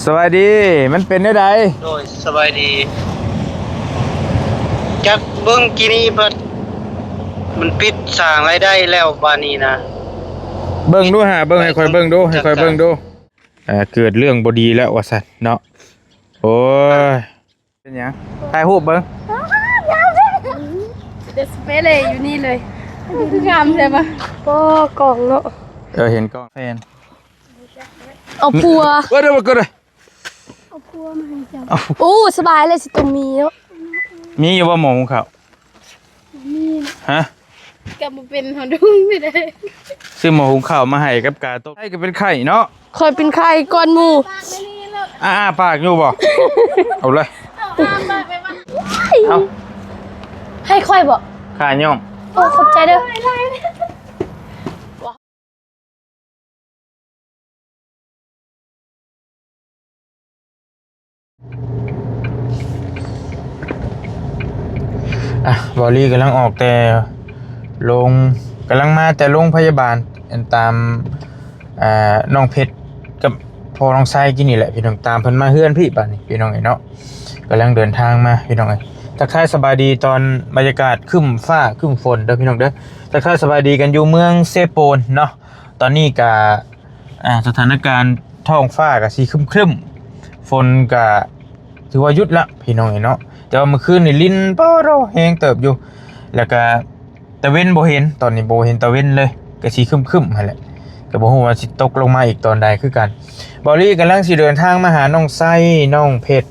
สวัสดีมันเป็นได้ไดโดยสบายดีจักเบิ่งกินี่เพิ่นมันปิดสร้างรายได้แล้วบานี้นะเบิ่งดูหาเบิ่งให้ค่อยเบิ่งดูให้ค่อยเบิ่งดูเกิดเรื่องบ่ดีแล้วว่าซั่นเนาะโอ้ยเป็นหยังถ่ายรูปเบิ่งเดสเปเลยอยู่นี่เลยคืองามใช่ปะก็กล่องเนาะเห็นกล้องแฟนเอาพัวเดี๋ยวก็ได้เอาพัวมาให้จับโอ้สบายเลยสิตรงนี้เนาะมีอยู่บ่หมองเขานี่ฮะกับมาเป็นหอดุ้งไม่ได้ซื้อหมอหุงข้าวมาให้กับกาต้มให้ก็เป็นไข่เนาะคอยเป็นไข่ก้อนหมูปากอยู่บ่เอาเลยเอาให้ค่อยบอกขาย่องโอ้ขอบใจเด้อบอลลี่กำลังออกแต่ลงกำลังมาแต่โรงพยาบาลตามน้องเพชรกับพ่อน้องไส้กินนี่แหละพี่น้องตามเพิ่นมาเฮือนพี่ป่ะนี่พี่น้องไอ้เนาะกำลังเดินทางมาพี่น้องไอ้ทักทายสบายดีตอนบรรยากาศครึ้มฟ้าครึ้มฝนเด้อพี่น้องเด้อทักทายสบายดีกันอยู่เมืองเซโปนเนาะตอนนี้ก็สถานการณ์ท้องฟ้าก็สีครึ้มฝนก็ถือว่าหยุดละพี่น้องไอ้เนาะแต่ว่าเมื่อคืนนี่ลิ้นป้อโรแฮงเติบอยู่แล้วก็ตะเว้นบ่เห็นตอนนี้บ่เห็นตะเว้นเลยก็สิครึ้มๆหั่นแหละก็บ่ฮู้ว่าสิตกลงมาอีกตอนใดคือกันบอลลี่กำลังสิเดินทางมาหาน้องไส้น้องเพชร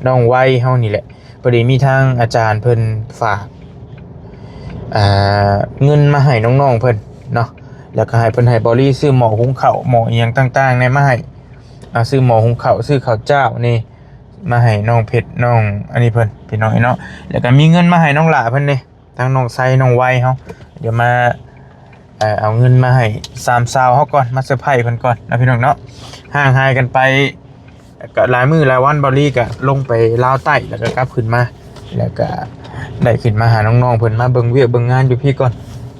น้องไวเฮานี่แหละพอดีมีทางอาจารย์เพิ่นฝากเงินมาให้น้องๆเพิ่นเนาะแล้วก็ให้เพิ่นให้บอลลี่ซื้อหม้อหุงข้าวหม้ออีหยังต่างๆในมาให้ซื้อหม้อหุงข้าวซื้อข้าวเจ้านี่มาให้น้องเพชรน้องอันนี้เพิ่นพี่น้องเนาะแล้วก็มีเงินมาให้น้องหลาเพิ่นนี่ทั้งน้องไซน้องไวเฮาเดี๋ยวมาเอาเงินมาให้3 สาวเฮาก่อนมาเซอร์ไพรส์เพิ่นก่อนนะพี่น้องเนาะห่างหายกันไปก็หลายมื้อหลายวันบอลลี่ก็ลงไปลาวใต้แล้วก็กลับขึ้นมาแล้วก็ได้ขึ้นมาหาน้องๆเพิ่นมาเบิ่งเวียกเบิ่งงานอยู่พี่ก่อน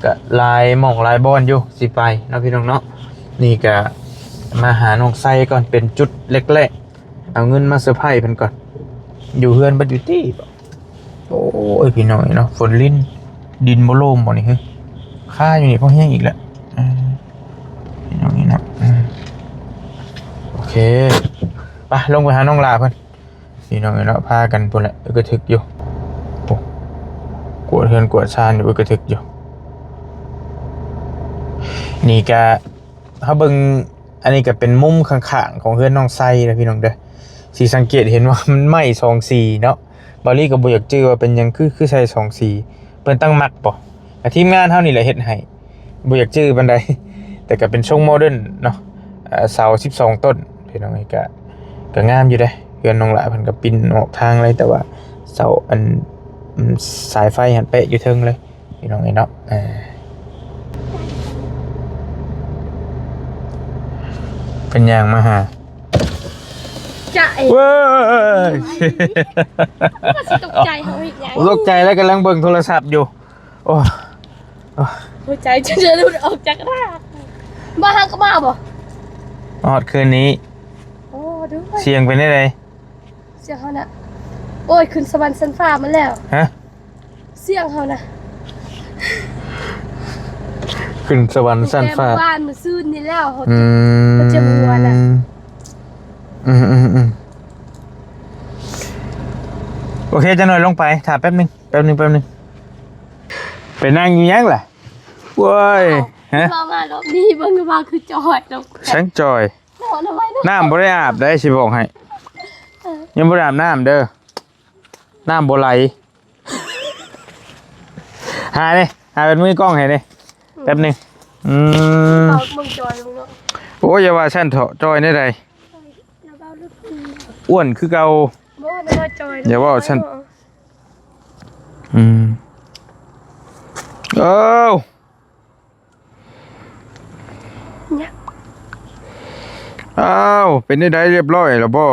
ก็ลายหม่องลายบอนอยู่สิไปนะพี่น้องเนาะนี่ก็มาหาน้องไซก่อนเป็นจุดเล็กๆเอาเงินมาเซอร์ไพรส์เพิ่นก่อนอยู่เฮือนบ่อยู่ที่โอ้ยพี่น้องเนาะฝนลิ้นดินบ่โล่งบ่นี่ฮึค่าอยู่นี่พอแห้งอีกแล้วพี่น้องนี่เนาะโอเคไปลงไปหาน้องลาเพิ่นพี่น้องเนาะพากันพุ่นแหละก็ถึกอยู่โอ้กวดเฮือนกวดชานอยู่ก็ถึกอยู่นี่ก็เฮาเบิ่งอันนี้ก็เป็นมุมข้างๆของเฮือนน้องไซนะพี่น้องเด้อสิสังเกตเห็นว่ามันไหม้2 สีเนาะบอลลี่ก็บ่อยากจื้อว่าเป็นหยังคือใช้2 สีเพิ่นตั้งมักบ่ทีมงานเฮานี่แหละเฮ็ดให้บ่อยากจื้อปานใดแต่ก็เป็นทรงโมเดิร์นเนาะเสา12 ต้นพี่น้องนี่ก็งามอยู่เด้เฮือนน้องหลาเพิ่นก็ปิ้นออกทางเลยแต่ว่าเสาอันสายไฟหันเป๊ะอยู่เทิงเลยพี่น้องนี่เนาะเป็นอย่างมาหาใจเว้ยตกใจเขาอีกอย่างตกใจแล้วกำลังเบิ่งโทรศัพท์อยู่โอ้หัวใจจะหลุดออกจากร่างมาหางก็มาบ่อดคืนนี้โอ้ดูเสียงเป็นได้ไงเสียงเขาน่ะโอ้ยขึ้นสวรรค์ชั้นฟ้ามาแล้วฮะเสียงเขาน่ะขึ้นสวรรค์ชั้นฟ้าบ้านมือซื่นนี่แล้วเขาจะบัวน่ะโอเคจะหน่อยลงไปถามแป๊บนึงไปนั่งอยู่ยังล่ะว้ยฮะมารอบนี้บางบางคือจอยลงฉันจอยน้ำบ่ได้อาบได้สิบอกให้ยังบ่ได้อาบน้ำเด้อน้ำบ่ไหลหาเลยหาเป็นมือกล้องให้เลยแป๊บนึงโอ้ยอย่าว่าฉันเถาะจอยได้ใดอ้วนคือเก่าอย่าว่าฉันอ้าวเป็นได้เรียบร้อยแล้วบ่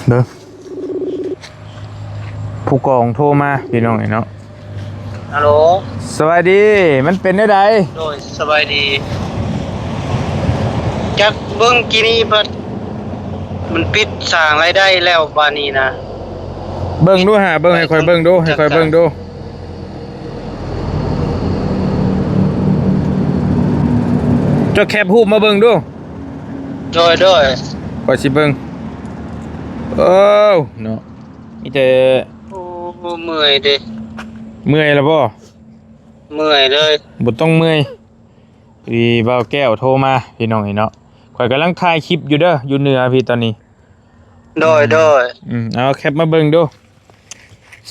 เด้อผ ผู้กองโทรมาพี่น้องเนาะ ฮัลโหล สวัสดีมันเป็นได้ได โดยสบายดีจักเบิ่งกินี่เพิ่นมันปิดสร้างรายได้แล้วบาดนี้นะ เบิ่งดูหาเบิ่งให้ค่อยเบิ่งดูให้ค่อยเบิ่งดูเจ้าแคปรูปมาเบิ่งดู โดย ก่อนสิเบิ่งโอ้เนาะมีแต่ โอ้เมื่อยเด้ เมื่อยแล้วบ่ เมื่อยเลย บ่ต้องเมื่อยพี่บ่าวแก้วโทรมาพี่น้องเนาะข่อยกำลังถ่ายคลิปอยู่เด้ออยู่เหนือพี่ตอนนี้ โดย เอาแคปมาเบิ่งดู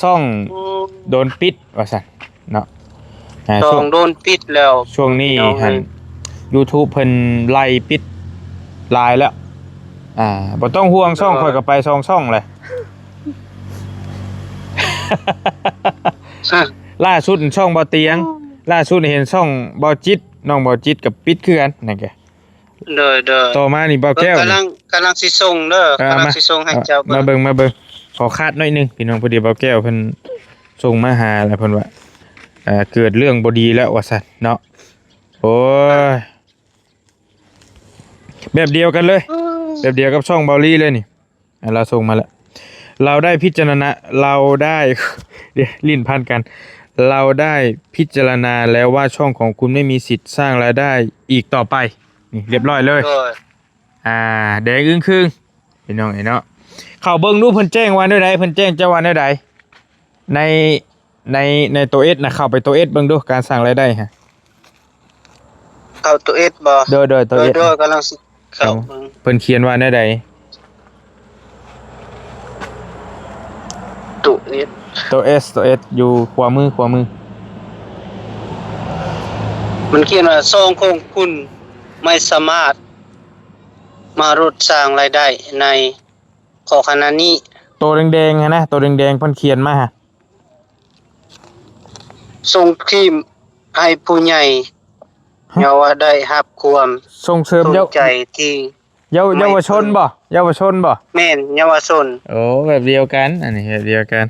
ช่องโดนปิดว่าซั่นเนาะ ช่องโดนปิดแล้ว ช่วงนี้หั่น YouTube เพิ่นไล่ปิดลายแล้วบ่ต้องห่วงช่องข่อยก็ไปช่องเลย ล่าสุดช่องบ่เตียง ล่าสุดเห็นช่องบ่จิตน้องบ่จิตกับปิดคือกันนั่นแก โดย ต่อมานี่บ่แก้ว กำลังสิส่งเด้อกำลังสิส่งให้เจ้า มาเบิ่งขอคาดหน่อยหนึงพี่น้องพอดีบ่แก้วเพิ่นส่งมาหาแล้วเพิ่นว่าเกิดเรื่องบ่ดีแล้วว่าซั่นเนาะโอ้ยแบบเดียวกันเลยแบบเดียวกับช่องเบาลี่เลยนี่เราส่งมาแล้วเราได้พิจารณาเราได้ เดี๋ยวลิ้นพันกันเราได้พิจารณาแล้วว่าช่องของคุณไม่มีสิทธิ์สร้างรายได้อีกต่อไปนี่เรียบร้อยเลย โดย แดงอึ้งครึ่งพี่น้องเนาะเข้าเบิ่งดูเพิ่นแจ้งว่าได้ใดเพิ่นแจ้งจะว่าได้ใดในตัวเอสนะเข้าไปตัวเอสเบิ่งดูการสร้างรายได้ฮะ เข้าตัวเอสบ่ โดยตัวเอส โดยกำลังสิเข้าเบิ่ง เพิ่นเขียนว่าได้ใด ตัวเอส ตัวเอสอยู่ขวามือ มันเขียนว่าซองของคุณไม่สามารถมารดสร้างรายได้ในข้อขณะนี้ ตัวแดงๆฮะนะตัวแดงๆเพิ่นเขียนมาฮะ ส่งทีมให้ผู้ใหญ่เยาวได้รับความ ส่งเสริม สนใจที่ เยาวชนบ่ แม่นเยาวชน โอ้แบบเดียวกันอันนี้แบบเดียวกัน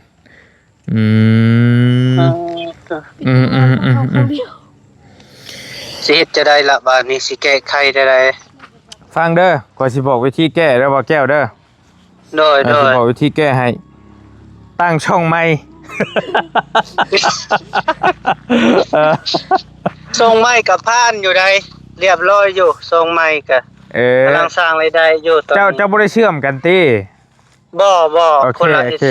สิเฮ็ดจะได้ละบาดนี้สิแก้ไขได้ ฟังเด้อก่อนสิบอกวิธีแก้เด้อบ่แก้วเด้อ โดย สิบอกวิธีแก้ให้ตั้งช่องใหม่ ส่งไม้กับพานอยู่ได้เรียบร้อยอยู่ส่งไม้ก็กำลังสร้างรายได้อยู่ตอนนี้ เจ้าบ่ได้เชื่อมกันติ บ่ โอ คนละ เค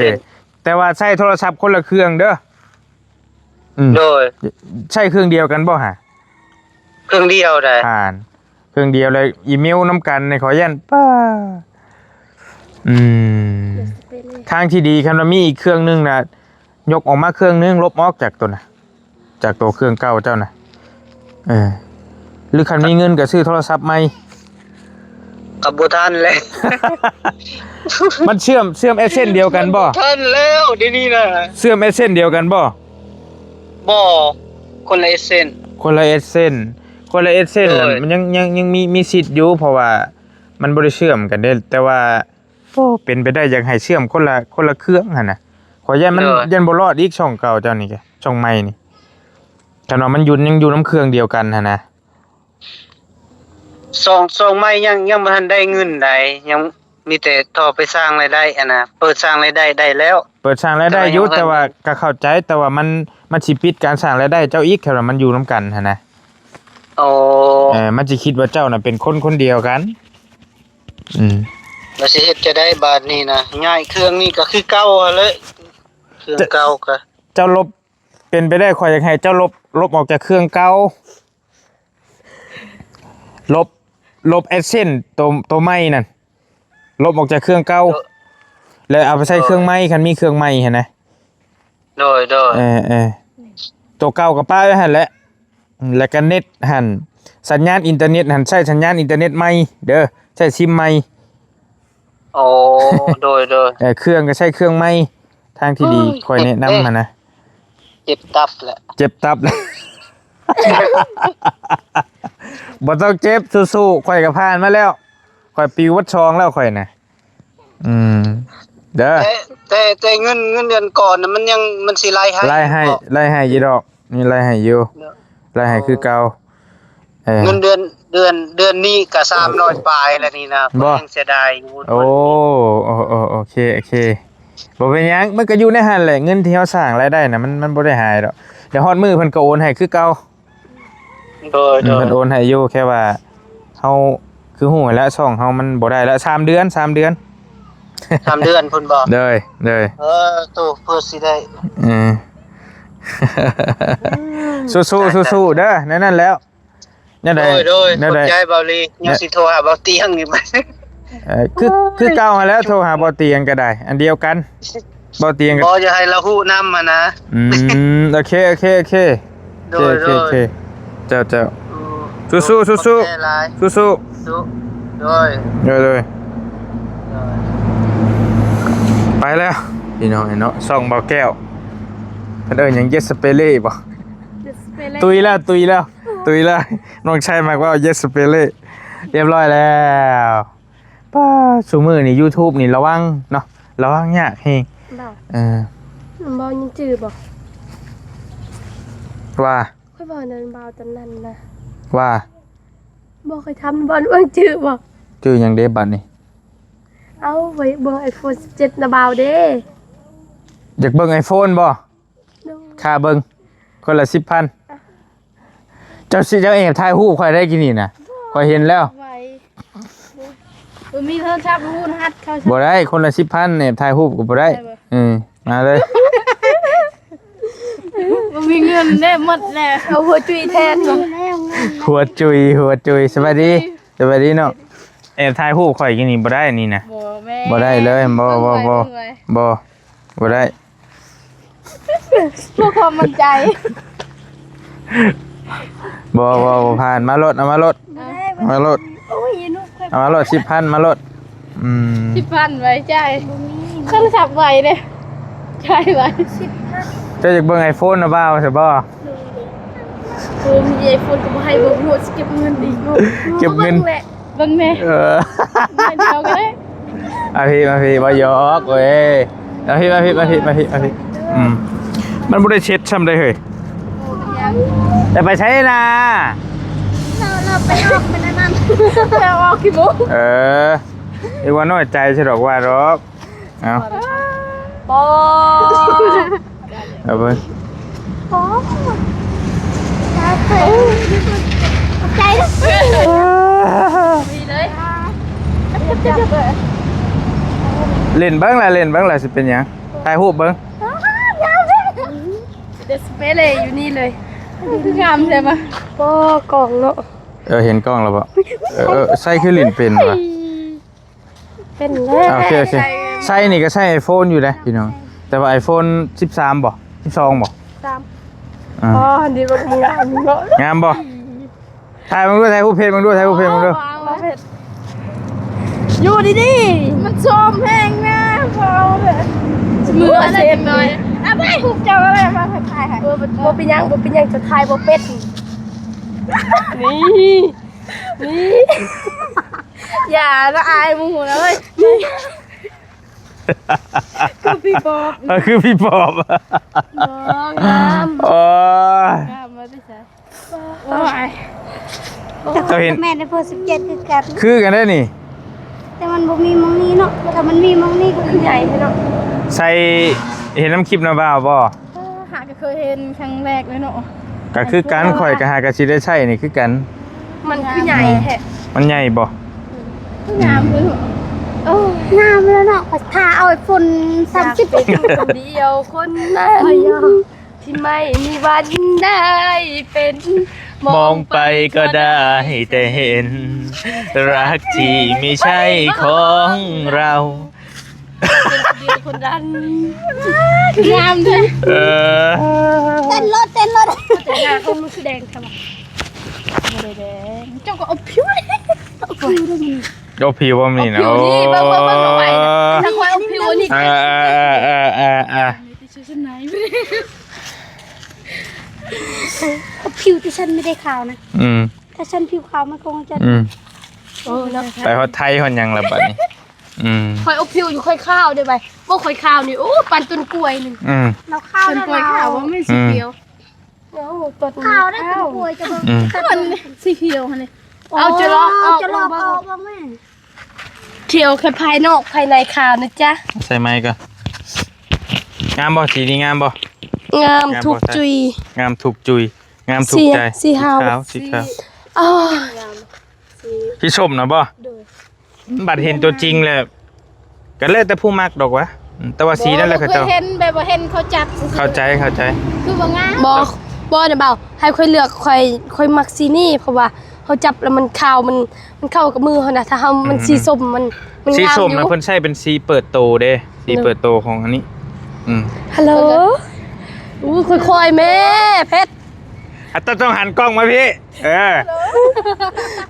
แต่ว่าใช้โทรศัพท์คนละเครื่องเด้อโดย ใช้เครื่องเดียวกันบ่ฮะ เครื่องเดียวได้ ผ่านเครื่องเดียวเลยอีเมลน้ำกันในขอยันป้าทางที่ดีคันว่ามีอีกเครื่องนึงน่ะยกออกมาเครื่องนึงลบออกจากตัวน่ะจากตัวเครื่องเก่าเจ้าน่ะหรือคันมีเงินก็ซื้อโทรศัพท์ใหม่ กับบ่ทันแล้ว มันเชื่อมเอเซนเดียวกันบ่ ทันแล้วเดี๋ยวนี้นะ เชื่อมเอเซนเดียวกันบ่ บ่คนละเอเซน คนละเอเซนน่ะมันยังมีสิทธิ์อยู่เพราะว่ามันบ่ได้เชื่อมกันเด้แต่ว่าเป็นไปได้อยากให้เชื่อมคนละเครื่องหั่นน่ะขอยันมันยันบ่รอดอีกช่องเก่าเจ้านี่แกช่องใหม่นี่คันว่ามันยังอยู่น้ำเครื่องเดียวกันหั่นนะ ส่งไม้ยังบ่ทันได้เงินใดยังมีแต่ต่อไปสร้างรายได้อันน่ะเปิดสร้างรายได้ได้แล้ว เปิดสร้างรายได้อยู่แต่ว่าก็เข้าใจแต่ว่ามันสิปิดการสร้างรายได้เจ้าอีกแค่ว่ามันอยู่นํกันหั่นนะ โอ้ มันสิคิดว่าเจ้าน่ะเป็นคนเดียวกันแล้วสิเฮ็ดจะได้บาดนี้นะย้ายเครื่องนี้ก็คือเก่าหั่นเลยเครื่องเก่าก็ เจ้าลบเป็นไปได้ข่อยอยากให้เจ้าลบออกจากเครื่องเก่าลบเอเซนตัวใหม่นั่นลบออกจากเครื่องเก่าแล้วเอาไปใช้เครื่องใหม่คันมีเครื่องใหม่เห็นไหมโดยตัวเก่ากับป้าไว้หั่นแหละแล้วก็เน็ตหั่นสัญญาณอินเทอร์เน็ตหั่นใช้สัญญาณอินเทอร์เน็ตใหม่เด้อใช้ซิมใหม่ โอ้โดยเครื่องก็ใช้เครื่องใหม่ทางที่ดีค่อยแนะนำหั่นนะ เจ็บตับแหละ เจ็บตับแล้ว บ่ต้องเจ็บสู้ๆข่อยก็ผ่านมาแล้วข่อยปิววัดชองแล้วข่อยน่ะ เด้อ แต่เงินเดือนก่อนน่ะมันสิไล่ให้ ไล่ให้อยู่ดอกนี่ไล่ให้อยู่ไล่ให้คือเก่าเงินเดือนนี้ก็300ปลายแล้วนี่นะยังเสียดายอยู่ โอ้โอเคบ่เป็นหยังมันก็อยู่ในหั่นแหละเงินที่เฮาสร้างรายได้น่ะมันบ่ได้หายดอกเดี๋ยวฮอดมื้อเพิ่นก็โอนให้คือเก่า โดย เพิ่นโอนให้อยู่แค่ว่าเฮาคือฮู้แล้วช่องเฮามันบ่ได้แล้ว3 เดือน 3เดือนพุ่นบ่ เด้อ ตู้เพื่อสิได้ สู้เด้อนั่นแล้วนั่นใด โดยขอบใจเบาลียังสิโทรหาเบาเตียงนี่บัด คือเก่ามาแล้วโทรหาบ่เตียงก็ได้อันเดียวกันบ่เตียงก็ บ่จะให้เราฮู้นำมานะ โอเคเจ้าสู้โดยไปแล้วพี่น้องเนาะส่องเบาแก้วเพิ่นเอิ้นหยังเยสเปเล่บ่ตุยแล้วน้องชายมากว่าเยสเปเล่เรียบร้อยแล้วป้าซุมื้อนี่ YouTube นี่ระวังเนาะระวังยากเฮงบ่ยังจื้อบ่ว่าค่อยบ่นั่นบ่าวตอนนั้นนะ ว่า บ่เคยทำบ่ว่าจื้อบ่ จื้อหยังเด้บัดนี้ เอาไว้เบิ่ง iPhone 17นะบ่าวเด้ อยากเบิ่ง iPhone บ่ค่าเบิ่งคนละ 10,000 เจ้าสิเจ้าเองถ่ายรูปข่อยได้กินนี่น่ะข่อยเห็นแล้วมีโทรศัพท์รุ่นฮัดเขาบ่ได้คนละ 10,000เนี่ยถ่ายรูปก็บ่ได้มาเลย บ่มีเงินแน่หมดแน่เอาหัวจุยแทนบ่ หัวจุยสวัสดีเนาะถ่ายรูปข่อยกินนี่บ่ได้นี่น่ะบ่ได้เลยบ่ได้เพื่อความมั่นใจบ่ผ่านมารถเอามารถโอ้ยนุ๊กเอามารถ 10,000 มารถ10,000ไว้จ่ายโทรศัพท์ไว้เด้จ่ายไว้10,000เจ้าอยากเบิ่ง iPhone น่ะบ่าวใช่บ่มี iPhone ก็บ่ให้เบิ่งโหดเก็บเงินอีกเก็บเงินเบิ่งแม่เดียวก็ได้มาพี่บ่ยอกเว้ยมาพี่มันบ่ได้เช็ดซ้ำได้เฮ้ยแต่ไปใช้นะเราไปออกเป็นนั่นไปออกกี่โมงอีกว่าน้อยใจใช่ดอกว่าดอกเอาปอเอาเบิ่งปอใจดีเลยเล่นเบิ่งล่ะสิเป็นหยังถ่ายรูปเบิ่งเดสเปเล่อยู่นี่เลยคืองามใช่ปะปอกล่องเนาะเห็นกล้องแล้วบ่ใส่คือลิ้นเป็นว่ะเป็นแล้วโอเคใส่นี่ก็ใช้ iPhone อยู่นะพี่น้องแต่ว่า iPhone 13บ่12บ่3อ๋อดีบ่งามเนาะงามบ่ถ่ายมึงด้วยถ่ายรูปเพจมึงด้วยอยู่ดีๆมันซ้อมแพงนะพอเลยมือเซ็นหน่อยไปเจ้าอะไรมาถ่ายบ่เป็นยังจะถ่ายบ่เป็ดนี่อย่าละอายมึงหัวนะเว้ยคือพี่ปอบงามโอ้ยงามมาดิจ้ะโอ้ยเจ้าเห็นแม่ในเพิ่น17คือกันได้นี่แต่มันบ่มีมองนี้เนาะแต่มันมีมองนี้ก็ใหญ่เนาะใส่เห็นน้ำคลิปนะบ่าวบ่หาก็เคยเห็นครั้งแรกเลยเนาะก็คือกันข่อยก็หากะสิได้ใช้นี่คือกันมันคือใหญ่แท้มันใหญ่บ่งามเลยงามแล้วเนาะพาเอาฝุ่น30คนเดียวคนนั้นที่ไม่มีวันได้เป็นมองไปก็ได้แต่เห็นรักที่ไม่ใช่ของเราเป็นเดียวคนนั้นงามเลยเต้นรถแต่หน้าเขามันคือแดงทำไมแดงเจ้าก็เอาผิวเอาผิวว่ามีนะผิวนี่เบิ่งเอาไว้ถ้าคอยเอาผิวนี่ผิวที่ฉันไม่ได้ขาวนะถ้าฉันผิวขาวมันคงจะไปฮอดไทยฮอดยังล่ะบัดนี้ คอยอบผิวอยู่คอยข้าวได้ไปบ่คอยข้าวนี่โอ้ปันต้นกล้วยนึง เราข้าว ต้น ได้ กล้วย เรา ข้าวว่าไม่สีเขียวโอ้ต้น ข้าวได้เป็นกล้วยจะเบิ่ง มันสีเขียวหั่นนี่เอาจะลอกออก จะลอกออกบ่แม่ เขียวแค่ภายนอกภายในขาวนะจ๊ะ ใส่ไม้ก่อนงามบ่สีนี้งามบ่ งามถูกจุย งามถูกจุยงามถูกใจ สีขาว สีขาว อ๋อ พี่ชมนะบ่บัดเห็นตัวจริงเลยก็เลยแต่ผู้มักดอกวะแต่ว่าสีนั่นแหละเขาเจ้า เห็นแบบว่าเห็นเขาจับ เข้าใจ คือว่างามบ่เนี่ยเบาให้ค่อยเลือกค่อยมักสีนี่เพราะว่าเขาจับแล้วมันขาวมันเข้ากับมือเขานะถ้าเฮามันสีส้มมัน สี งาม ส้ม อยู่ นะเพิ่นใช้เป็นสีเปิดโตเด้สีเปิดโตของอันนี้ฮัลโหลอู้ค่อยๆแม่เพชร อ่ะต้องหันกล้องมาพี่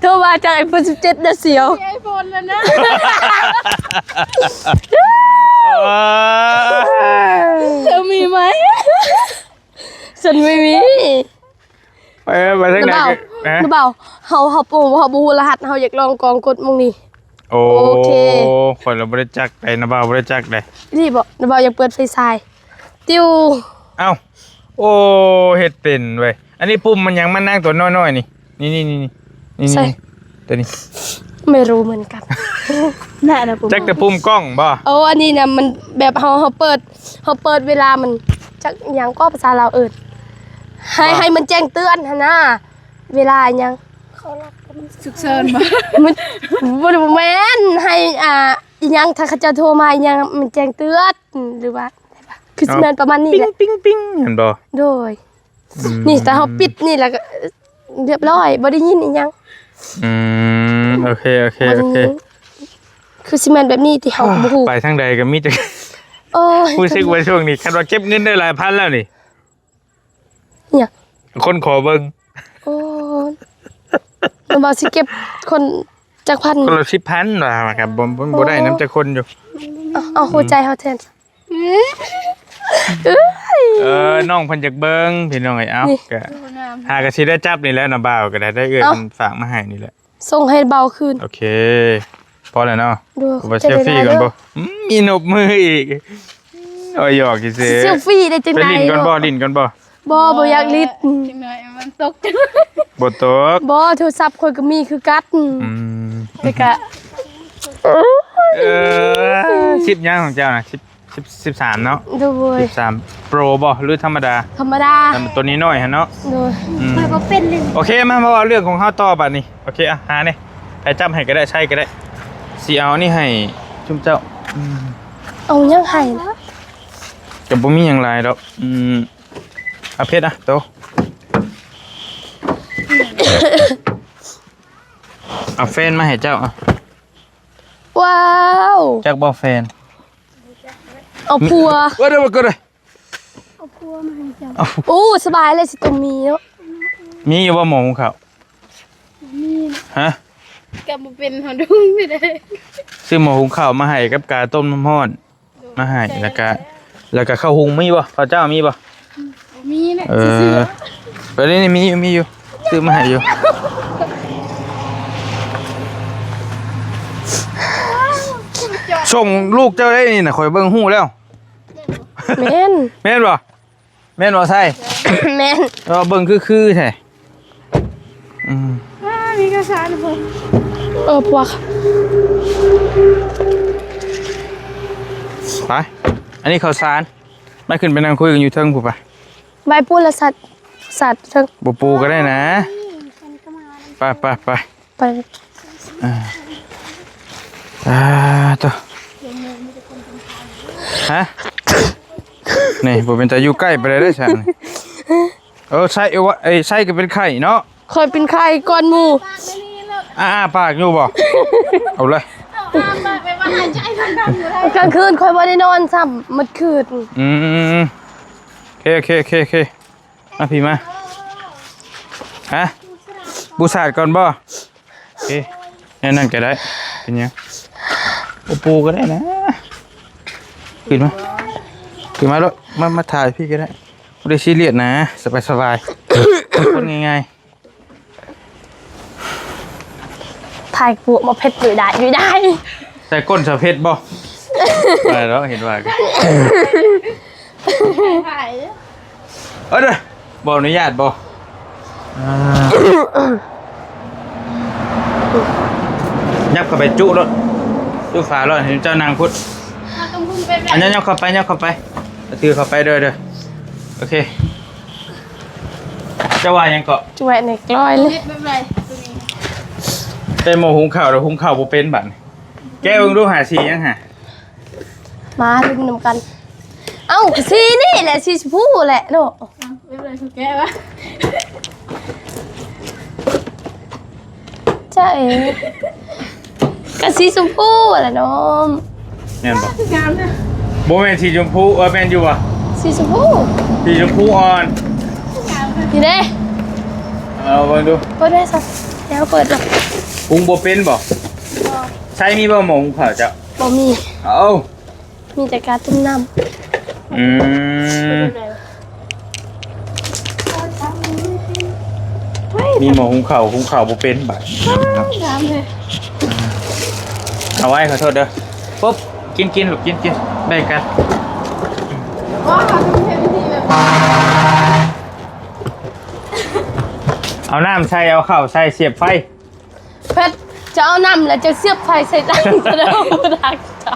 โทรมาจาก iPhone 17นะเสียว iPhone แล้วนะเธอมีไหมฉันไม่มีไปทางไหนหรือเปล่าเฮาปูเฮาบูรหัสเฮาอยากลองกองกดมงนี่โอเคคนเราบริจาคได้นะบ่าวบริจาคได้นี่บอกนะบ่าวอยากเปิดไฟฉายติ้วเอ้าโอ้เฮ็ดเป็นเว้ยอันนี้ปุ่มมันยังมันนั่งตัวน้อยๆนี่ตัวนี้ไม่รู้เหมือนกันน่านะปุ่มจักแต่ปุ่มกล้องบ่โอ้อันนี้นะมันแบบเฮาเปิดเวลามันจักหยังก็ภาษาลาวเอิ้นให้มันแจ้งเตือนหั่นน่ะเวลาหยังสุกเซินบ่บ่แม่นให้อีหยังถ้าเขาจะโทรมาอีหยังมันแจ้งเตือนหรือว่าคือสิแม่นประมาณนี้แหละปิ๊งเห็นบ่โดยนี่แต่เฮาปิดนี่แล้วก็เรียบร้อยบ่ได้ยินอีหยังโอเคคือสิแม่นแบบนี้ที่เฮาบ่ฮู้ไปทางใดก็มีแต่โอ้ยรู้สึกว่าช่วงนี้คันว่าเก็บเงินได้หลายพันแล้วนี่เนี่ยคนขอเบิ่งโอ้มันบ่สิเก็บคนจักพันคนละ10,000ว่าครับบ่ได้น้ำจักคนอยู่เอาหัวใจเฮาแทนน้องเพิ่นอยากเบิ่งพี่น้องเอ้าก็หาก็สิได้จับนี่แหละนะบ่าวก็ได้เพิ่นฝากมาให้นี่แหละส่งให้เบาขึ้นโอเคพอแล้วเนาะบ่เซลฟี่ก่อนบ่มีนบมืออีกโอ้ยหยอกสิเซลฟี่ได้จังได๋ลิ้นก่อนบ่บ่อยากลิ้นจังได๋มันตกบ่ตกบ่โทรศัพท์ข่อยก็มีคือกันแต่ก็10ย่างของเจ้าน่ะ13เนาะโดย13 Pro บ่หรือธรรมดาตัวนี้น้อยฮะเนาะโดยมันบ่เป็นเลยโอเคมาว่าเรื่องของเฮาต่อบัดนี้โอเคหานี่ให้จับให้ก็ได้ใช้ก็ได้สิเอานี่ให้ชุมเจ้าเอายังให้นะก็บ่มีหยังหลายดอกเอาเพชรโตเอาแฟนมาให้เจ้าว้าวจักบ่แฟนเอาผัวว่าเด้อบ่ก็ได้เอาผัวมาให้เจ้าโอ้สบายเลยสิตัวมีเนาะมีอยู่บ่หมองเขามีฮะก็บ่เป็นเฮาดุงไม่ได้ซื้อหมูหุงข้าวมาให้กับกาต้มน้ำร้อนมาให้แล้วก็ข้าวหุงมีบ่ข้าวเจ้ามีบ่มีเนี่ยไปเลยนี่มีอยู่ซื้อมาให้อยู่ส่งลูกเจ้าได้นี่น่ะข่อยเบิ่งฮู้แล้วแม่นบ่ใช่แม่นเบิ่งคือแท้มีกระสานพุ่นพวกไปอันนี้ข้าวสารไม่ขึ้นไปนั่งคุยกันอยู่เทิงผู้ปะใบปูละสัตว์เทิงบ่ปูก็ได้นะไปตัวฮะนี่บ่เป็นตาอยู่ใกล้ไปเลยเด้อฉันใช่ใช่ก็เป็นไข่เนาะเคยเป็นไข่ก่อนหมู่ปากอยู่บ่เอาเลยกลางคืนค่อยบ่ได้นอนซ้ำมื้อคืนโอเคมาพี่มาฮะบูชาก่อนบ่โอเคนั่นก็ได้เป็นยังปูก็ได้นะขึ้นมาแล้วมาถ่ายพี่ก็ได้ไม่ได้ซีเรียสนะสบายคนง่ายถ่ายพวกมาเพชรอยู่ได้ ส่ก้นสะเพชรบ่ไปแล้วเห็นว่ากันเด้อบ่อนุญาตบ่ยับเข้าไปจุรถจุฝารถเห็นเจ้านางพุทธอันนี้ยับเข้าไปถือเข้าไปเด้อโอเคจะว่ายังเกาะ ช่วยในกล้อยเลย เป็นโมหุงข้าวหรือหุงข้าวบ่เป็นบัดแกเบิ่งดูหาสียังหา มาลุ้นนำกันเอ้าสีนี่แหละสีชมพูแหละเนาะไม่เป็นไรคือแก้วะใช่กะสีชมพูแหละน้อง แม่นบ่งามนะบ่แม่นสีชมพูแม่นอยู่บ่ สีชมพู สีชมพูอ่อน อยู่เด้ เอาเบิ่งดู เปิดได้สักแล้วเปิดหรอ หุงบ่เป็นบ่ใช้มีบ่หมอหุงข้าวจ้ะ บ่มี เอา มีแต่การต้มน้ อืมมีหมอหุงข้าวบ่เป็นบัดเนาะ ำน้ำเลย เอาไว้ขอโทษเด้อปุ๊บกินลูกกินแบ่งกัน ว่าเขาทำวิธีแบบ เอาน้ำใส่เอาข้าวใส่เสียบไฟ เพชรจะเอาน้ำแล้วจะเสียบไฟใส่ตั้งจะได้ไม่ได้จ้ะ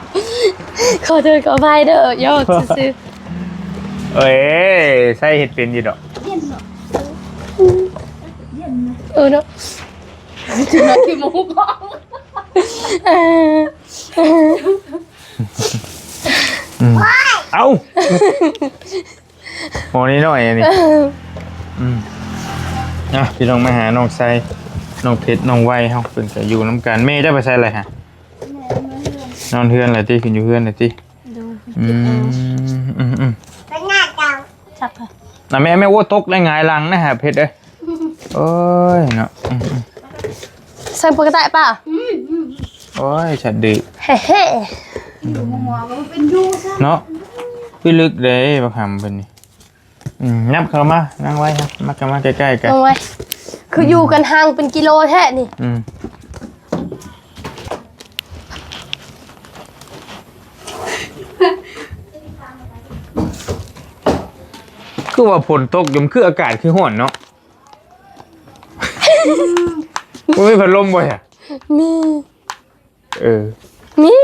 ขอโทษขออภัยเด้อยอดซื้อ เอ้ยใส่เห็ดเป็นอยู่ดอก เนาะจุดนั้นที่มุกบอก เอาโมนี้หน่อยอันนี้พี่น้องมาหาน้องไซน้องเพชรน้องไว้เฮาเป็นก็อยู่น้ำกันแม่จะไปใส่อะไรฮะนอนเฮือนอะไรที่ขึ้นอยู่เฮือนอะไรที่ เป็นหน้าเก่า จับค่ะ น่ะแม่ว่าตกได้ไงายหลังนะฮะเพชรเอ้ยโอ้ยเนาะ ใส่ปกติป่ะ โอ้ยฉันดื้อ เฮ้เฮ้ เนาะพี่ลึกเด้บักหำเป็นนี่นับเข้ามานั่งไว้ครับมากันมาใกล้ๆกัน เอาไว้คืออยู่กันห่างเป็นกิโลแท้นี่ คือว่าฝนตกยมคืออากาศคือร้อนเนาะ มันไม่พัดลมบ่อยอ่ะ มี มี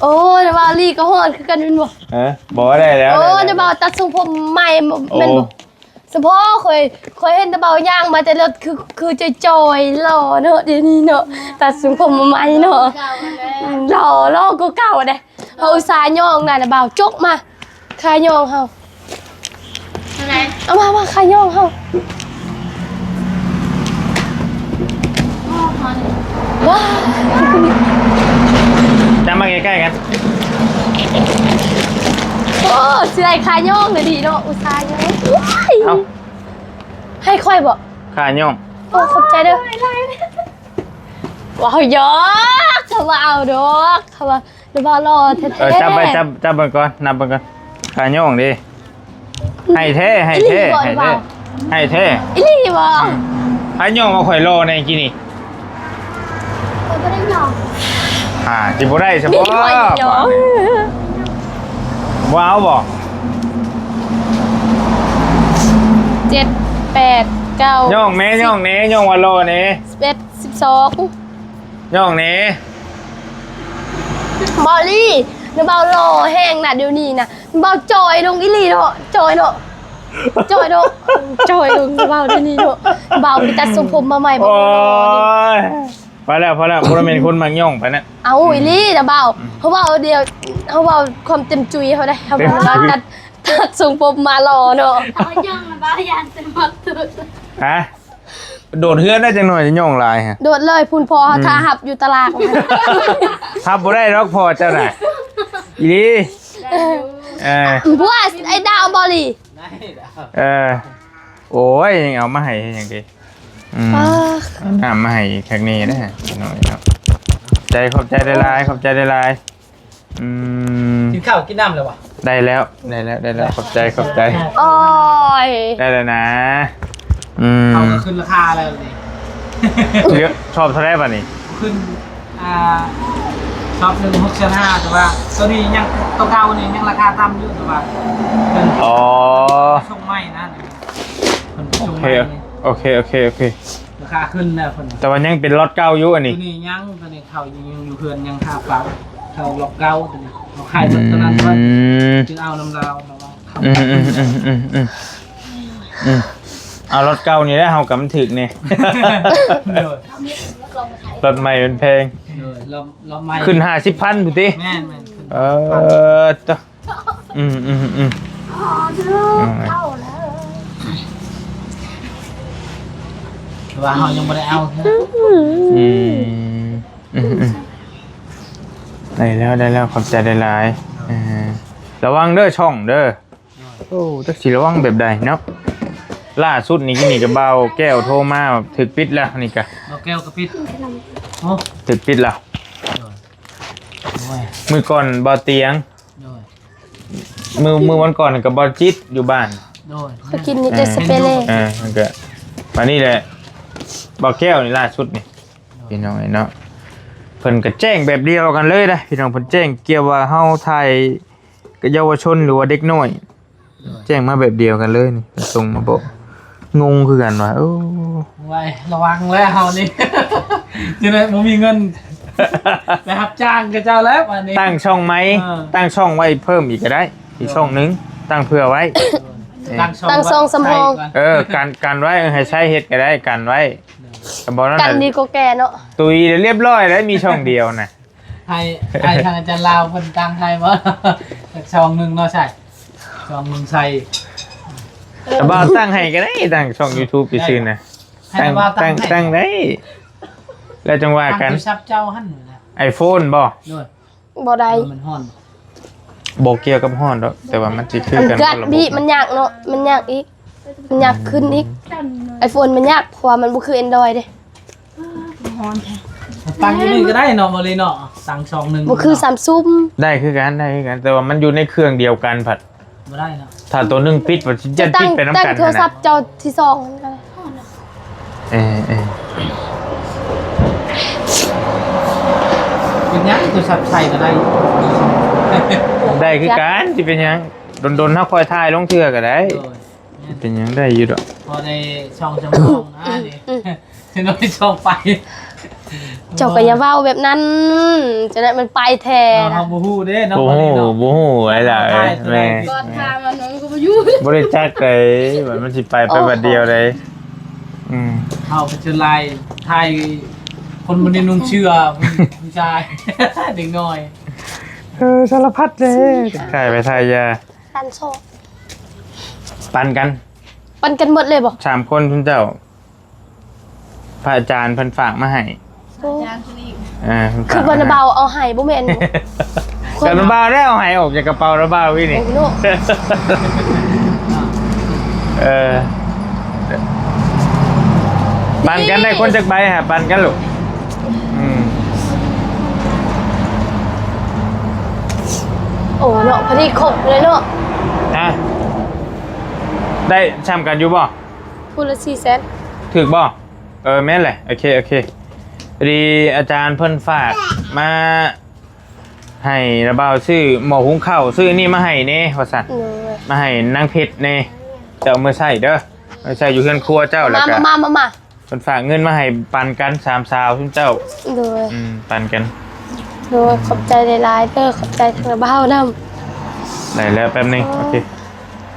โอ้ยเดบาวลี่ก็ฮอดคือกันเป็นบ่ บอกได้แล้ว โอ้เดบาวตัดทรงผมใหม่แม่นบ่เฉพาะเคยเห็นเดบาวย่างมาแต่รถคือจอยๆหล่อเนาะเดี๋ยวนี้เนาะตัดทรงผมใหม่เนาะหล่อก็เก่าเด้เฮาอุตส่าห์ย่องน่ะเดบาวจกมาคาย่องเฮาอะไรเอามาคาย่องเฮาว้า จะมาใกล้ๆกัน โอ้สิได้คาย่องเลยดีเนาะอุตส่าห์ย่อง เอา ให้ค่อยบ่ ขาย่อง โอ้ขอบใจเด้อว้าวยอกเขาว่าเอาดอกเขาว่าเดี๋ยวบ่รอแท้ๆ จับไปก่อนนับไปก่อนขาย่องดิให้เท่ให้เท่อีหลีบ่ ขาย่องมาข่อยรอในกินนี่ เขาไม่ได้หยอก จิบได้เฉ มี พาะ ข่อยยอก ว้าวบ่ 7 8 9 ย่องแม่ย่องเน้ย่องวันรอเน้ 11 12 ย่องเน้ บอลลี่เดี๋ยวเบารอแห้งน่ะเดี๋ยวนี้น่ะเบาจอยลงอีหลีเนาะจอยลงเดี๋ยวเบาเดี๋ยวนี้เนาะเบาไปตัดทรงผมมาใหม่บ่ โอ้ รอดิ ยพอแล้วพลเมนคนมังย่องไปนะ เอาอีหลีเดี๋ยวเบาเขาเบาเดียวเขาเบาความเต็มจุยเขาได้เขาบอกว่าตัดทรงผมมารอเนาะ เขาย่องนะบ้ายานเต็มหมดตัว ฮะโดดเฮือนได้จังหน่อยจะย่องลายฮะ โดดเลยพูนพอทาหับอยู่ตลาด ทับบ่ได้ล็อกพอเจ้าน่ะอีนี่พวกไอ้ดาวบอลลี่ โอ้ยยังเอามาให้อย่างดีน้ำมาให้แขกนี้นะฮะหน่อยเนาะใจขอบใจได้ลายกินข้าวกินน้ำเลยวะ ได้แล้วขอบใจ โอ้ย ได้แล้วนะ เขาก็ขึ้นราคาแล้วนี่ เยอะชอบเท่าไรป่ะนี่ ขึ้น ชอบ1 6,500แต่ว่าตัวนี้ยังตัวเก่านี่ยังราคาต่ำอยู่แต่ว่าเป็น อ๋อ ส่งใหม่นะเป็น โอ ส่ง เค ใหม่ โอเคโอเคโอเค ราคาขึ้นแล้วคน แต่ว่ายังเป็นรถเก่าอยู่อัน ตั นี้ วนี้ยังตัวนี้เขายังอยู่เพื่อนยังค่าเปล่าเขาล็อกเก่าตัวนี้เราขายตัวนั้นว่า จึงเอาน้ำเราแล้วก็ขับ เอารถเก่านี่ได้เฮากับมันถึกนี่ เลย รถใหม่เป็นเพลง เลยเราไม่ ขึ้น50,000พุ่นติ แม่นแม่นขึ้น จ้ะอืม เข้าแล้ว แต่ว่าเขายังไม่ได้เอา ได้แล้วขอบใจได้หลายระวังเด้อช่องเด้อโอ้จักสิระวังแบบใดเนาะล่าสุดนี่กินนี่ก็เบาแก้วโทรมาถึกปิดแล้วนี่ก็ เราแก้วกระปิดโอ้ ถึกปิดแล้ว โอ้ย มือก่อนบ่เตียง โดย มือวันก่อนก็บ่จิตอยู่บ้าน โดย เขากินนี่แต่สเปรย์ มันก็มานี่แหละบ่แก้วนี่ล่าสุดนี่พี่น้องไอ้เนาะเพิ่นก็แจ้งแบบเดียวกันเลยนะพี่น้องเพิ่นแจ้งเกี่ยวว่าเฮาไทยกับเยาวชนหรือว่าเด็กน้อยแจ้งมาแบบเดียวกันเลยนี่เพิ่นส่งมาบอกงงคือกันว่าโอ้ ไว้ระวังแล้วเขานี่ จะได้ผมมีเงินไปรับจ้างกับเจ้าแล้ววันนี้ ตั้งช่องไหมตั้งช่องไว้เพิ่มอีกก็ได้อีกช่องนึงตั้งเพื่อไว้ ตั้งทรงสำรอง การไว้ให้ใช้เฮ็ดก็ได้กันไว้ก็บ่นั่น กันดี น่ะ ก็แก่เนาะ ตุยเรียบร้อยแล้วมีช่องเดียวน่ะ ให้ทางอาจารย์ลาวคนตั้งให้ว่าช่องหนึ่งเนาะใช่ช่องหนึ่งใส่ แต่บ่าวตั้งให้ก็ได้ตั้งช่อง YouTube ไปซื่อน่ะ ให้ว่าตั้งให้ ตั้งได้แล้วจังว่ากัน ตั้งโทรศัพท์เจ้าหั่นหนูนะ iPhone บ่ ด้วย บ่ได้ มันฮ้อน บ่เกี่ยวกับฮ้อนดอกแต่ว่ามันสิคือ มัน กัน กัด คนละ บีมันยากเนาะมันยากอีกมันยากขึ้นอีก iPhone มันยากเพราะว่ามันบ่คือ Android เด้ ตั้งอยู่นี่ก็ได้เนาะบ่เลยเนาะตั้งช่องหนึ่ง บ่คือ Samsung ได้คือกันแต่ว่ามันอยู่ในเครื่องเดียวกันผัด บ่ได้เนาะ ถ้าตัวหนึงปิดว่าสิจะ ตั้ ปิ ง ดไปนํ ตั้ง กัน โทรศัพท์เจ้าที่สองนั่นก็ได้ เออ เป็นยังโทรศัพท์ใส่ก็ได้ ได้คือกันสิเป็นหยังโดนๆเฮาคอยถ่ายลงเทื่อก็ได้ โดย เป็นหยังได้อยู่ดอก พอได้ช่องจำลองนะนี่ถึงได้ช่องไป เจ้าก็อย่าเว้าแบบนั้นจะได้มันไปแท้ เฮา นะ บ่ฮู้เด้เนาะ โอ้ บ่ โห ได้เนาะ โอ้โหไอ้ล่ะเอ้ยแม่ ก่อนทามันก็บ่อยู่ บ่ได้จักเลยว่ามันสิไปบัดเดียวเลยม เฮาเป็นชนลายไทยคนบ่ได้นุ่งเชื่อผู้ชาย เด็กน้อย สารพัดเลยใช่ไปทายา ปันโซ ปันกัน ปันกันหมดเลยบ่ 3คนคุณเจ้าพระอาจารย์เพิ่นฝากมาให้เพิ่น คือ ฝาก บ่นะเบาเอาให้บ่แม่น กระเป๋าได้เอาให้ออกจากกระเป๋าระเบ้าวินี่ โอ้โห เออปันกันได้คนจากใบฮะปันกันลูกอืม โอ้เนาะพอดีครบเลยเนาะ นะได้ช้ำกันอยู่บ่ พูดละ400,000 ถึกบ่แม่นแหละโอเคพอดีอาจารย์เพิ่นฝากมาให้ระเบ้าซื้อหม้อหุงข้าวซื้อนี่มาให้เน่ว่าซั่น เออ มาให้นางเพชรเน่เจ้าเอามือใส่เด้อมือใส่อยู่เฮือนครัวเจ้าแล้วก็ มา เพิ่นฝากเงินมาให้ปันกัน3สาวซุมเจ้า โดย ปันกัน โดยขอบใจหลายๆเด้อขอบใจทางเบ้านำ ได้แล้วแป๊บนึงโอเค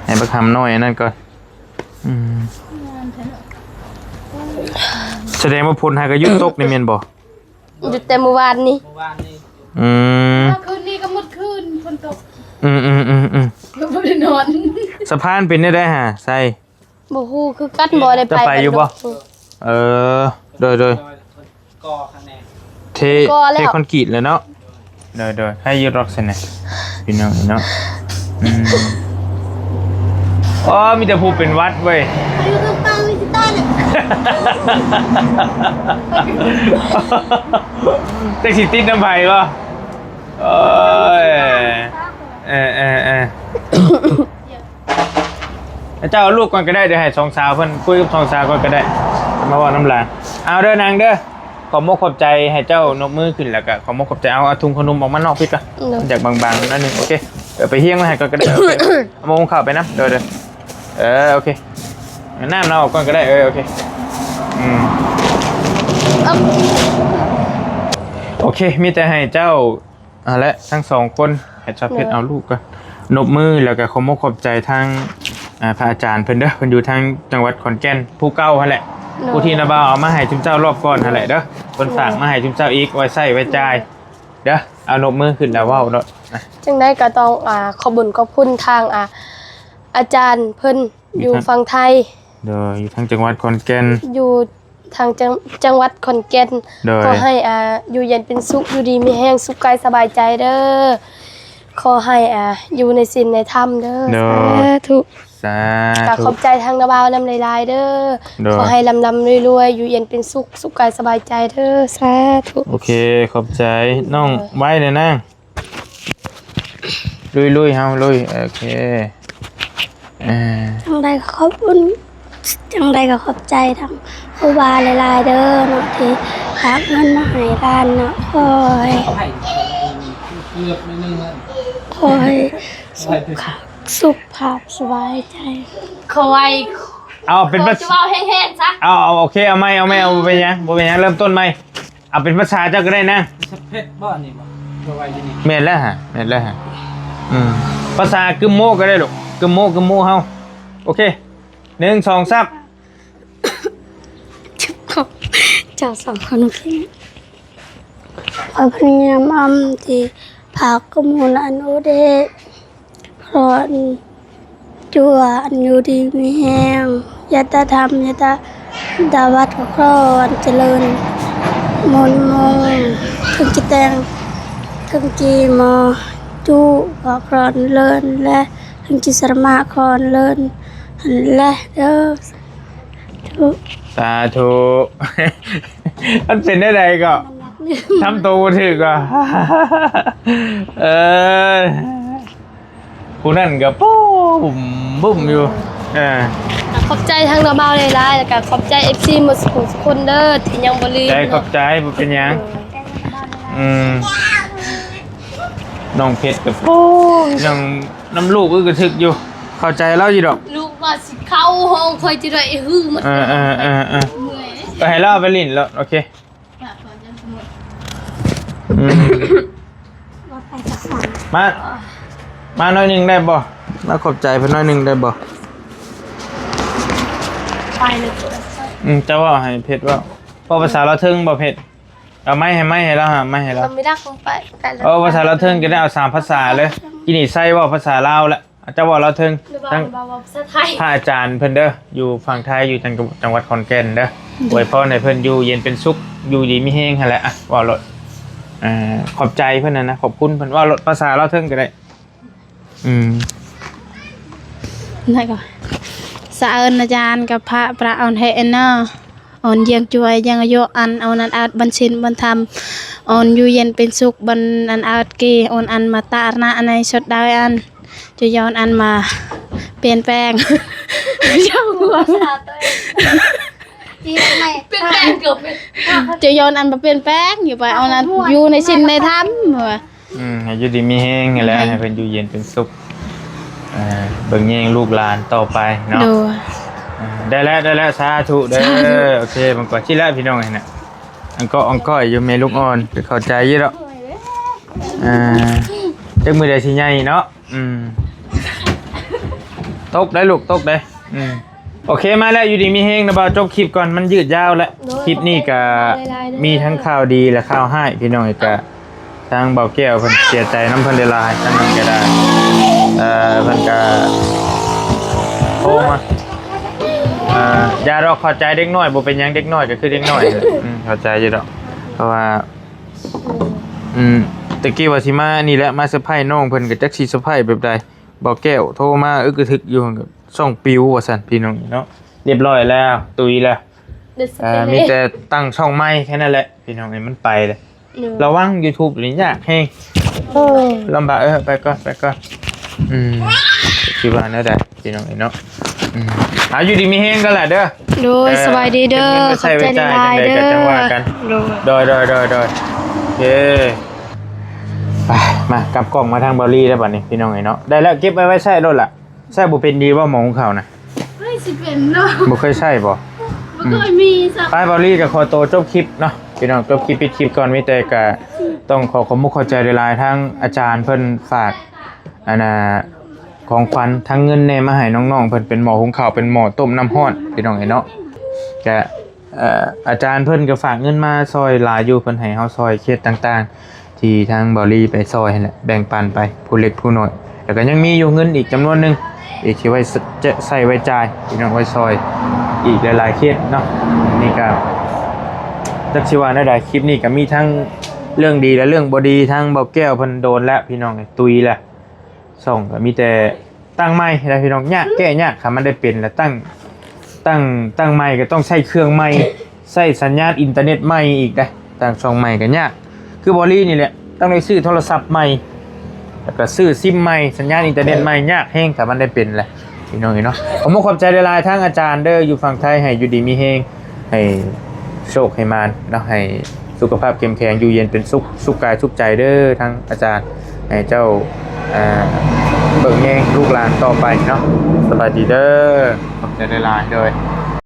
ให้บักคำน้อยอันนั่นก่อนแสดงว่าพลหากยุดตกในเมียนบ่ อยู่แต่เมื่อวานนี้ เมื่อวานนี้ คืนนี้ก็มืดคืนฝนตก บ่ได้นอน สะพานเป็นได้ฮะใส่ บ่ฮู้คือกันบ่ได้ไป จะไปอยู่บ่ โดย ก่อคะแนน เทคอนกรีตแล้วเนาะโดยให้ยืดร็อกเส้นน่ะพี่น้องเนาะอ๋อมีแต่ผู้เป็นวัดเว้ย อยู่ตรงกลางมีที่ใต้เนี่ย แท็กซี่ติดน้ำไผ่ป่ะโอ้ยเจ้าเอาลูกก่อนก็ได้เดี๋ยวให้สองสาวเพิ่นคุยกับสองสาวก่อนก็ได้มาว่าน้ำลายเอาเด้อนางเด้อ ขอมกขอบใจให้เจ้านกมือขึ้นแล้วก็ขอมกขอบใจเอาถุงขนมออกมานอกพี่ก่อนมันจากบางๆนั่นนึงโอเคเดี๋ยวไปเฮี้ยงมาให้ก่อนก็ได้โอเคเอามงข่าวไปนะเดี๋ยวโอเคน้ำเราออกก่อนก็ได้โอเคโอเคมีแต่ให้เจ้าและทั้ง2คนให้ชาวเพชรเอาลูกก่อนนบมือแล้วก็ขอมกขอบใจทางพระอาจารย์เพิ่นเด้อเพิ่นอยู่ทางจังหวัดขอนแก่นผู้เก่าหั่นแหละผู้ที่นาบ่าวเอามาให้จุมเจ้ารอบก่อนหั่นแหละเด้อเพิ่นฝากมาให้จุมเจ้าอีกไว้ใช้ไว้จ่ายเด้อเอานบมือขึ้นแล้วเว้าเนาะจังได้ก็ต้องขอบคุญขอบคุณทางอาจารย์เพิ่นอยู่ฝั่งไทยอยู่ทางจังหวัดขอนแก่นอยู่ทางจังหวัดขอนแก่นขอให้อยู่เย็นเป็นสุขอยู่ดีมีแห้งสุขกายสบายใจเด้อขอให้อยู่ในศีลในธรรมเด้อสาธุขอบใจทางนาบ่าวนำหลายๆเด้อขอให้ลำรวยๆอยู่เย็นเป็นสุขสุขกายสบายใจเด้อสาธุโอเคขอบใจน้องไว้เลยนะลุยเฮาลุยโอเคจังใดก็ขอบคุณจังใดก็ขอบใจทางครูบาหลายๆเด้อเนาะที่ฝากเงินมาให้ร้านเนาะขอให้สุขภาพสบายใจขอไว้เอาเป็นภาษาจะเว้าแห้งๆซะเอาโอเคเอาไม่เป็นยังบ่เป็นยังเริ่มต้นใหม่เอาเป็นภาษาเจ้าก็ได้นะเพชรบ่นี่บ่ไว้ที่นี่แม่นแล้วฮะภาษากึมโมก็ได้ลูกกึมโมเฮาโอเค1 2 3เจ้า2คนพี่ขอพระยามอำที่ภาคกมูลอนุเดชพรจัวอันอยู่ดีมีแห้งยะตาธรรมยะตาดาวัดครอนเจริญมนมงถึงจิตแตงถึงจีมอจูครอนเลินและถึงจิสรมาครอนเลินและเด้อสาธุมันเป็นได้ไดก็ทำตัวถือก็ผู้นั่นก็ปุ๊บอยู่ขอบใจทางนาบ่าวหลายๆแล้วก็ขอบใจ FC หมดทุกคนเด้อที่ยังบ่ลืมใจขอบใจบ่เป็นหยังน้องเพชรกับยังน้ำลูกก็ถึกอยู่เข้าใจแล้วอยู่ดอกลูกว่าสิเข้าห้องค่อยจะได้ฮือมันก็ให้เล่าไปลิ้นแล้วโอเคมาหน่อยนึงได้บ่มาขอบใจเพิ่นหน่อยนึงได้บ่ไปเลยจะว่าให้เพชรว่าภาษาเราถึงบ่เพชรเอาไม้ให้เราไม่ให้เราไม่ได้คงไปภาษาเราถึงก็ได้เอา3ภาษาเลยกินนี่ใส่ว่าภาษาลาวละจะว่าเราถึงทั้งพระอาจารย์เพิ่นเด้ออยู่ฝั่งไทยอยู่จังหวัดขอนแก่นเด้ออวยพรให้เพิ่นอยู่เย็นเป็นสุขอยู่ดีมีแฮงหั่นแหละว่ารถขอบใจเพิ่นนะขอบคุณเพิ่นว่ารถภาษาเราถึงก็ได้ได้ก่อนสะเอิญอาจารย์กับพระประเอาให้เนาะอ่อนยังช่วยยังอายุอันเอานันอาจบัญชินบัญธรรมอ่อนอยู่เย็นเป็นสุขบันอันอาจกีอ่อนอันมาตาหน้าอันในชดดาวอันจะย้อนอันมาเปลี่ยนแปลงเจ้าหัวเป็นแปลงเกือบจะย้อนอันมาเปลี่ยนแปลงอยู่ไปเอานั้นอยู่ในชินในธรรมให้อยู่ดีมีแห้งแล้วให้เพิ่นอยู่เย็นเป็นสุขเบิ่งแยงลูกหลานต่อไปเนาะได้แล้วสาธุเด้อโอเคมันก็ชิแล้วพี่น้องน่ะอันก็อยู่เมลูกอ่อนเข้าใจอยู่แล้วจักมือได้สิใหญ่เนาะตกได้ลูกตกได้โอเคมาแล้วอยู่ดีมีแฮงนะบ่าวจบคลิปก่อนมันยืดยาวแล้วคลิปนี้ก็มีทั้งข่าวดีและข่าวให้พี่น้องก็ทางเบาแก้วเพิ่นเสียใจน้ำเพิ่นได้ลายทางนั้นก็ได้เพิ่นก็โทรมาอย่ารอเข้าใจเด็กน้อยบ่เป็นหยังเด็กน้อยก็คือเด็กน้อยเข้าใจอยู่ดอกเพราะว่าตะกี้ว่าสิมานี่แหละมาเซอร์ไพรส์น้องเพิ่นก็จักสิเซอร์ไพรส์แบบใดเบาแก้วโทรมากระทึกอยู่กับช่องปิวว่าซั่นพี่น้องเนาะเรียบร้อยแล้วตุยแล้วมีแต่ตั้งช่องใหม่แค่นั้นแหละพี่น้องมันไปเลยระวัง YouTube นี่ยากแฮงลำบากไปก่อนคิดว่าแนวใดพี่น้องเนาะ เอาอยู่ดีมีเฮงกันแหละเด้อ โดยสบายดีเด้อขอบใจหลายๆเด้อ จังว่ากันโดยโอเคไปมากลับกล่องมาทางบอลลี่แล้วบัดนี้พี่น้องไอ้เนาะได้แล้วเก็บไว้ใช้รถล่ะใช้บ่เป็นดีว่าหมองเขานะ ไม่สิเป็นเนาะ บ่เคยใช้บ่ บ่เคยมีสัก ไปบอลลี่กับคอโตจบคลิปเนาะพี่น้องจบคลิปปิดคลิปก่อนมีแต่ก็ต้องขอขอบคุณเข้าใจหลายๆทั้งอาจารย์เพิ่นฝากอันน่ะของขวัญทั้งเงินแน่มาให้น้องๆเพิ่นเป็นหม้อหุงข้าวเป็นหม้อต้มน้ำร้อนพี่น้องไอ้เนาะก็อาจารย์เพิ่นก็ฝากเงินมาซอยหลายอยู่เพิ่นให้เฮาซอยเคสต่างๆที่ทางบอลลี่ไปซอยนั่นแหละแบ่งปันไปผู้เล็กผู้น้อยแล้วก็ยังมีอยู่เงินอีกจำนวนหนึงอีกที่ไว้จะใส่ไว้จ่ายพี่น้องไว้ซอยอีกหลายๆเคสเนาะนี่ก็จักสิว่าแนวใดคลิปนี้ก็มีทั้งเรื่องดีและเรื่องบ่ดีทั้งเบาแก้วเพิ่นโดนแล้วพี่น้องตุยแล้วส่งก็มีแต่ตั้งไม้ได้พี่น้องยากแก้ยากค่ะมันได้เป็นแล้วตั้งไม้ก็ต้องใช้เครื่องไม้ใช้สัญญาณอินเทอร์เน็ตใหม่อีกได้ตั้งช่องใหม่ก็ยากคือบอลลี่นี่แหละต้องได้ซื้อโทรศัพท์ใหม่แล้วก็ซื้อซิมใหม่สัญญาณอินเทอร์เน็ตใหม่ยากแฮงค่ะมันได้เป็นแหละพี่น้องเนาะผมขอบใจหลายๆทั้งอาจารย์เด้ออยู่ฝั่งไทยให้อยู่ดีมีแฮงให้โชคให้มานเนาะให้สุขภาพเข้มแข็งอยู่เย็นเป็นสุขกายสุขใจเด้อทั้งอาจารย์ให้เจ้าเบิ่งแยงลูกหลานต่อไปเนาะสบายดีเด้อขอบใจหลายๆเด้อ